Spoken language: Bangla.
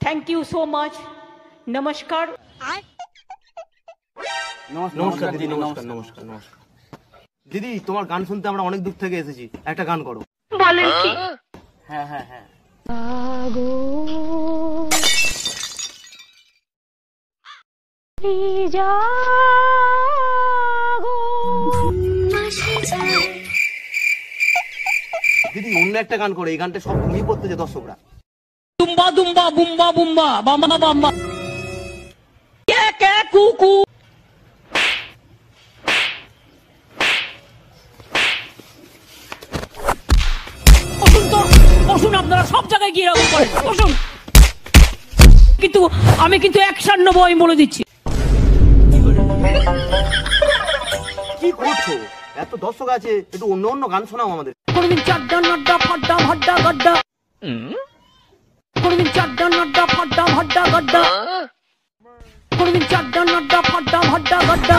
Thank you so much. নমস্কার। নমস্কার দিদি, নমস্কার নমস্কার নমস্কার। দিদি তোমার গান শুনতে আমরা অনেক দূর থেকে এসেছি, একটা গান করো। বলেন কি? হ্যাঁ হ্যাঁ হ্যাঁ। দিদি অন্য একটা গান করো, এই গানটা সব ঘুমিয়ে পড়তেছে দর্শকরা। দুম্বা দুম্বা বুম্বা বুম্বা বাম্বা বাম্বা কে কে কুকু। বসুন তো, বসুন, আপনারা সব জায়গায় গিয়ে এরকম করেন, বসুন। কিন্তু আমি কিন্তু অ্যাকশন নেবো, আমি বলে দিচ্ছি। কি করছো? এত দর্শক আছে, একটু অন্য অন্য গান শোনাও আমাদের। কোনদিন চাড্ডা নাড্ডা ফাড্ডা ভাড্ডা গাড্ডা, কোনদিন চাড্ডা নাড্ডা ফাড্ডা ভাড্ডা গাড্ডা, কোনদিন চাড্ডা নাড্ডা ফাড্ডা ভাড্ডা গাড্ডা।